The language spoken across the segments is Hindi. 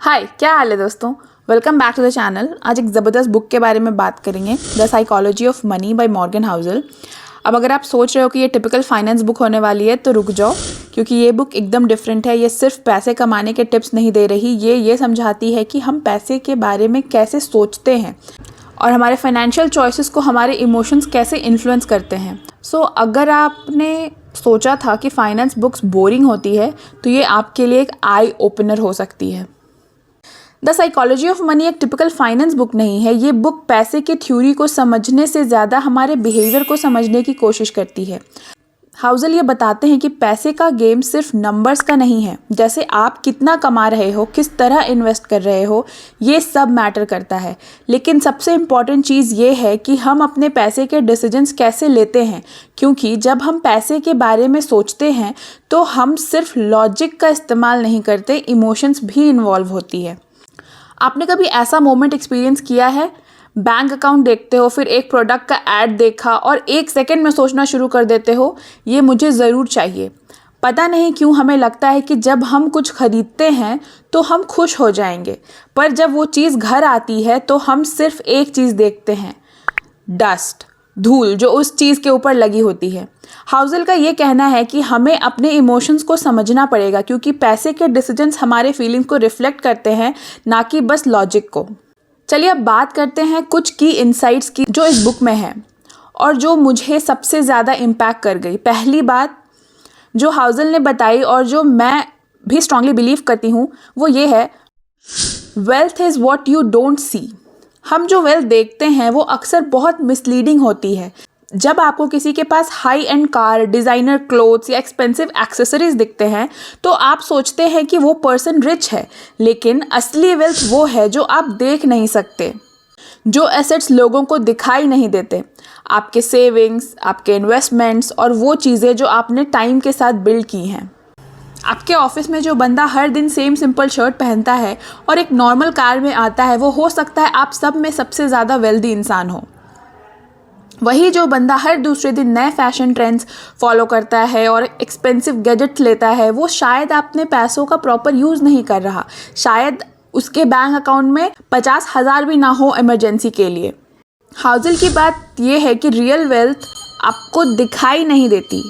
हाय, क्या हाल है दोस्तों। Welcome back to the channel. आज एक ज़बरदस्त बुक के बारे में बात करेंगे, the psychology of money by Morgan Housel. अब अगर आप सोच रहे हो कि ये टिपिकल फाइनेंस बुक होने वाली है तो रुक जाओ, क्योंकि ये बुक एकदम डिफरेंट है। ये सिर्फ पैसे कमाने के टिप्स नहीं दे रही, ये समझाती है कि हम पैसे के बारे में कैसे सोचते हैं और हमारे फाइनेंशियल चॉइसेस को हमारे इमोशंस कैसे इन्फ्लुएंस करते हैं। सो अगर आपने सोचा था कि फाइनेंस बुक्स बोरिंग होती है तो ये आपके लिए एक आई ओपनर हो सकती है। द साइकोलॉजी ऑफ मनी एक टिपिकल फाइनेंस बुक नहीं है। ये बुक पैसे की थ्योरी को समझने से ज़्यादा हमारे बिहेवियर को समझने की कोशिश करती है। हाउसल ये बताते हैं कि पैसे का गेम सिर्फ नंबर्स का नहीं है। जैसे आप कितना कमा रहे हो, किस तरह इन्वेस्ट कर रहे हो, ये सब मैटर करता है। लेकिन सबसे इम्पॉर्टेंट चीज़ ये है कि हम अपने पैसे के डिसीजंस कैसे लेते हैं, क्योंकि जब हम पैसे के बारे में सोचते हैं तो हम सिर्फ लॉजिक का इस्तेमाल नहीं करते, इमोशंस भी इन्वॉल्व होती है। आपने कभी ऐसा मोमेंट एक्सपीरियंस किया है? बैंक अकाउंट देखते हो, फिर एक प्रोडक्ट का ऐड देखा और एक सेकंड में सोचना शुरू कर देते हो, ये मुझे ज़रूर चाहिए। पता नहीं क्यों हमें लगता है कि जब हम कुछ खरीदते हैं तो हम खुश हो जाएंगे, पर जब वो चीज़ घर आती है तो हम सिर्फ एक चीज़ देखते हैं, डस्ट, धूल जो उस चीज़ के ऊपर लगी होती है। हाउसल का ये कहना है कि हमें अपने इमोशंस को समझना पड़ेगा, क्योंकि पैसे के डिसीजंस हमारे फीलिंग्स को रिफ्लेक्ट करते हैं, ना कि बस लॉजिक को। चलिए अब बात करते हैं कुछ की इनसाइट्स की जो इस बुक में है और जो मुझे सबसे ज़्यादा इम्पैक्ट कर गई। पहली बात जो हाउसल ने बताई और जो मैं भी स्ट्रांगली बिलीव करती हूँ वो ये है, wealth is what you don't see. हम जो वेल्थ देखते हैं वो अक्सर बहुत मिसलीडिंग होती है। जब आपको किसी के पास high end car, designer clothes या एक्सपेंसिव एक्सेसरीज दिखते हैं तो आप सोचते हैं कि वो पर्सन रिच है, लेकिन असली वेल्थ वो है जो आप देख नहीं सकते, जो एसेट्स लोगों को दिखाई नहीं देते। आपके सेविंग्स, आपके इन्वेस्टमेंट्स और वो चीज़ें जो आपने टाइम के साथ बिल्ड की हैं। आपके ऑफिस में जो बंदा हर दिन सेम सिंपल शर्ट पहनता है और एक नॉर्मल कार में आता है, वो हो सकता है आप सब में सबसे ज़्यादा वेल्दी इंसान हो। वही जो बंदा हर दूसरे दिन नए फैशन ट्रेंड्स फॉलो करता है और एक्सपेंसिव गैजेट्स लेता है, वो शायद अपने पैसों का प्रॉपर यूज़ नहीं कर रहा। शायद उसके बैंक अकाउंट में 50,000 भी ना हो इमरजेंसी के लिए। हाउसल की बात यह है कि रियल वेल्थ आपको दिखाई नहीं देती।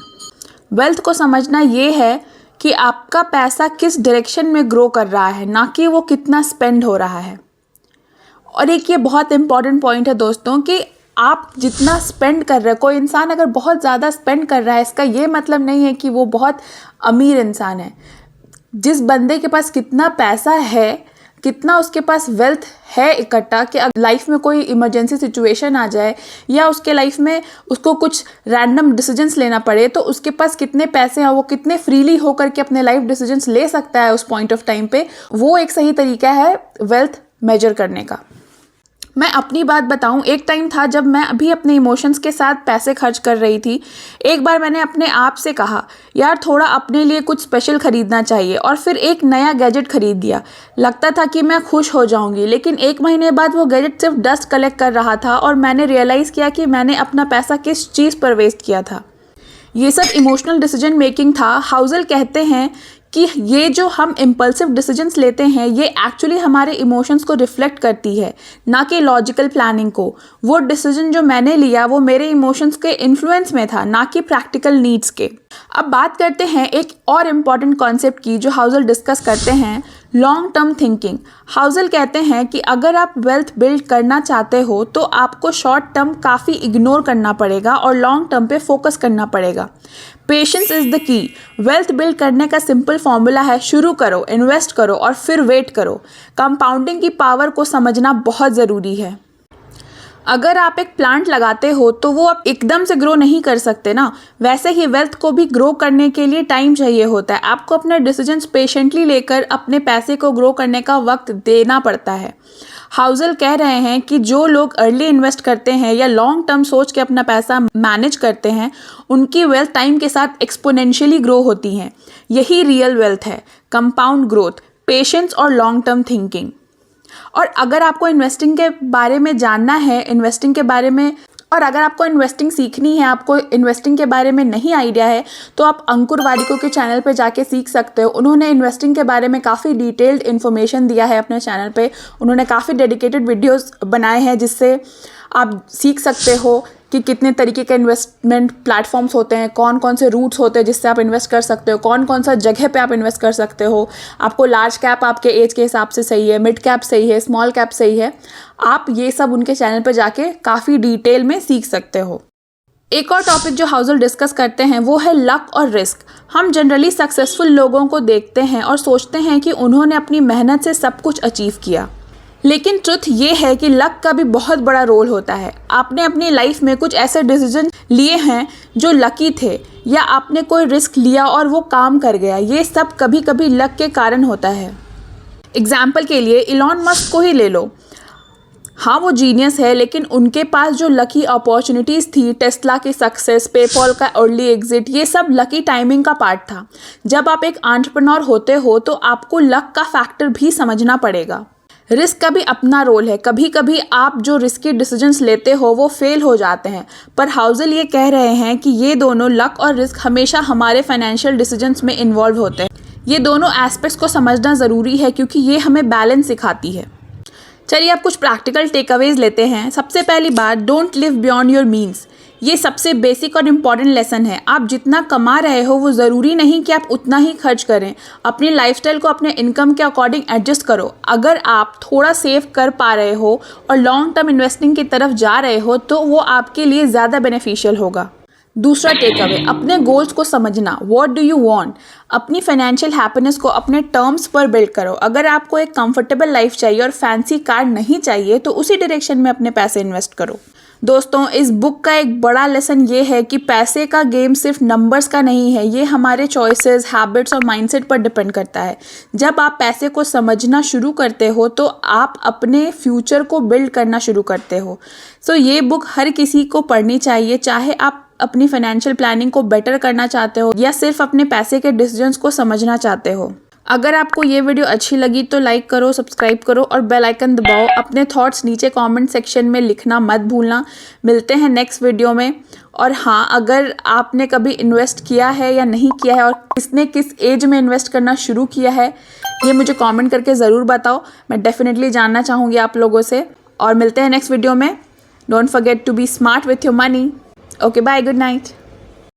वेल्थ को समझना ये है कि आपका पैसा किस डायरेक्शन में ग्रो कर रहा है, ना कि वो कितना स्पेंड हो रहा है। और एक ये बहुत इंपॉर्टेंट पॉइंट है दोस्तों कि आप जितना स्पेंड कर रहे हैं, कोई इंसान अगर बहुत ज़्यादा स्पेंड कर रहा है, इसका ये मतलब नहीं है कि वो बहुत अमीर इंसान है। जिस बंदे के पास कितना पैसा है, कितना उसके पास वेल्थ है इकट्ठा, कि अगर लाइफ में कोई इमरजेंसी सिचुएशन आ जाए या उसके लाइफ में उसको कुछ रैंडम डिसीजंस लेना पड़े, तो उसके पास कितने पैसे हैं, वो कितने फ्रीली होकर के अपने लाइफ डिसीजंस ले सकता है उस पॉइंट ऑफ टाइम पे, वो एक सही तरीका है वेल्थ मेजर करने का। मैं अपनी बात बताऊं, एक टाइम था जब मैं अभी अपने इमोशंस के साथ पैसे खर्च कर रही थी। एक बार मैंने अपने आप से कहा, यार थोड़ा अपने लिए कुछ स्पेशल खरीदना चाहिए, और फिर एक नया गैजेट खरीद दिया। लगता था कि मैं खुश हो जाऊंगी, लेकिन एक महीने बाद वो गैजेट सिर्फ डस्ट कलेक्ट कर रहा था और मैंने रियलाइज़ किया कि मैंने अपना पैसा किस चीज़ पर वेस्ट किया था। ये सब इमोशनल डिसीजन मेकिंग था। हाउसल कहते हैं कि ये जो हम इम्पल्सिव डिसीजंस लेते हैं, ये एक्चुअली हमारे इमोशंस को रिफ्लेक्ट करती है, ना कि लॉजिकल प्लानिंग को। वो डिसीजन जो मैंने लिया वो मेरे इमोशंस के इन्फ्लुएंस में था, ना कि प्रैक्टिकल नीड्स के। अब बात करते हैं एक और इम्पॉर्टेंट कॉन्सेप्ट की जो हाउसल डिस्कस करते हैं, लॉन्ग टर्म थिंकिंग। हाउसल कहते हैं कि अगर आप वेल्थ बिल्ड करना चाहते हो तो आपको शॉर्ट टर्म काफ़ी इग्नोर करना पड़ेगा और लॉन्ग टर्म पे फोकस करना पड़ेगा। Patience is the key. Wealth build करने का सिंपल फॉर्मूला है, शुरू करो, इन्वेस्ट करो और फिर वेट करो। कंपाउंडिंग की पावर को समझना बहुत ज़रूरी है। अगर आप एक प्लांट लगाते हो तो वो आप एकदम से ग्रो नहीं कर सकते ना, वैसे ही वेल्थ को भी ग्रो करने के लिए टाइम चाहिए होता है। आपको अपने डिसीजंस पेशेंटली लेकर अपने पैसे को ग्रो करने का वक्त देना पड़ता है। हाउसल कह रहे हैं कि जो लोग अर्ली इन्वेस्ट करते हैं या लॉन्ग टर्म सोच के अपना पैसा मैनेज करते हैं, उनकी वेल्थ टाइम के साथ एक्सपोनेंशियली ग्रो होती है। यही रियल वेल्थ है, कंपाउंड ग्रोथ, पेशेंस और लॉन्ग टर्म थिंकिंग। और अगर आपको इन्वेस्टिंग के बारे में जानना है, इन्वेस्टिंग के बारे में और अगर आपको इन्वेस्टिंग सीखनी है, आपको इन्वेस्टिंग के बारे में नहीं आइडिया है, तो आप अंकुर वारिको के चैनल पे जाके सीख सकते हो। उन्होंने इन्वेस्टिंग के बारे में काफ़ी डिटेल्ड इन्फॉर्मेशन दिया है अपने चैनल पे। उन्होंने काफ़ी डेडिकेटेड वीडियोस बनाए हैं जिससे आप सीख सकते हो कि कितने तरीके के इन्वेस्टमेंट प्लेटफॉर्म्स होते हैं, कौन कौन से रूट्स होते हैं जिससे आप इन्वेस्ट कर सकते हो, कौन कौन सा जगह पे आप इन्वेस्ट कर सकते हो। आपको लार्ज कैप आपके एज के हिसाब से सही है, मिड कैप सही है, स्मॉल कैप सही है। आप ये सब उनके चैनल पर जाके काफ़ी डिटेल में सीख सकते हो। एक और टॉपिक जो हाउसहोल्ड डिस्कस करते हैं वो है लक और रिस्क। हम जनरली सक्सेसफुल लोगों को देखते हैं और सोचते हैं कि उन्होंने अपनी मेहनत से सब कुछ अचीव किया, लेकिन ट्रुथ ये है कि लक का भी बहुत बड़ा रोल होता है। आपने अपनी लाइफ में कुछ ऐसे डिसीजन लिए हैं जो लकी थे, या आपने कोई रिस्क लिया और वो काम कर गया। ये सब कभी कभी लक के कारण होता है। एग्जाम्पल के लिए इलॉन मस्क को ही ले लो। हाँ, वो जीनियस है, लेकिन उनके पास जो लकी अपॉर्चुनिटीज़ थी, टेस्ला की सक्सेस, पेपॉल का अर्ली एग्जिट, ये सब लकी टाइमिंग का पार्ट था। जब आप एक एंटरप्रेन्योर होते हो तो आपको लक का फैक्टर भी समझना पड़ेगा। रिस्क का भी अपना रोल है। कभी कभी आप जो रिस्की डिसीजंस लेते हो वो फेल हो जाते हैं, पर हाउसहोल्ड ये कह रहे हैं कि ये दोनों लक और रिस्क हमेशा हमारे फाइनेंशियल डिसीजंस में इन्वॉल्व होते हैं। ये दोनों एस्पेक्ट्स को समझना ज़रूरी है क्योंकि ये हमें बैलेंस सिखाती है। चलिए अब कुछ प्रैक्टिकल टेकअवेज लेते हैं। सबसे पहली बात, don't live beyond your means. ये सबसे बेसिक और इम्पॉर्टेंट लेसन है। आप जितना कमा रहे हो वो ज़रूरी नहीं कि आप उतना ही खर्च करें। अपनी लाइफस्टाइल को अपने इनकम के अकॉर्डिंग एडजस्ट करो। अगर आप थोड़ा सेव कर पा रहे हो और लॉन्ग टर्म इन्वेस्टिंग की तरफ जा रहे हो तो वो आपके लिए ज़्यादा बेनिफिशियल होगा। दूसरा टेक अवे, अपने गोल्स को समझना। What do you want? अपनी फाइनेंशियल हैप्पीनेस को अपने टर्म्स पर बिल्ड करो। अगर आपको एक कंफर्टेबल लाइफ चाहिए और फैंसी कार नहीं चाहिए तो उसी डायरेक्शन में अपने पैसे इन्वेस्ट करो। दोस्तों, इस बुक का एक बड़ा लेसन ये है कि पैसे का गेम सिर्फ नंबर्स का नहीं है, ये हमारे चॉइसेस, हैबिट्स और माइंडसेट पर डिपेंड करता है। जब आप पैसे को समझना शुरू करते हो तो आप अपने फ्यूचर को बिल्ड करना शुरू करते हो। सो ये बुक हर किसी को पढ़नी चाहिए, चाहे आप अपनी फाइनेंशियल प्लानिंग को बेटर करना चाहते हो या सिर्फ अपने पैसे के डिसीजंस को समझना चाहते हो। अगर आपको ये वीडियो अच्छी लगी तो लाइक करो, सब्सक्राइब करो और बेल आइकन दबाओ। अपने थॉट्स नीचे कमेंट सेक्शन में लिखना मत भूलना। मिलते हैं नेक्स्ट वीडियो में। और हाँ, अगर आपने कभी इन्वेस्ट किया है या नहीं किया है और किसने किस एज में इन्वेस्ट करना शुरू किया है, ये मुझे कमेंट करके ज़रूर बताओ। मैं डेफिनेटली जानना चाहूँगी आप लोगों से। और मिलते हैं नेक्स्ट वीडियो में। Don't forget to be smart with your money. Okay, bye, good night.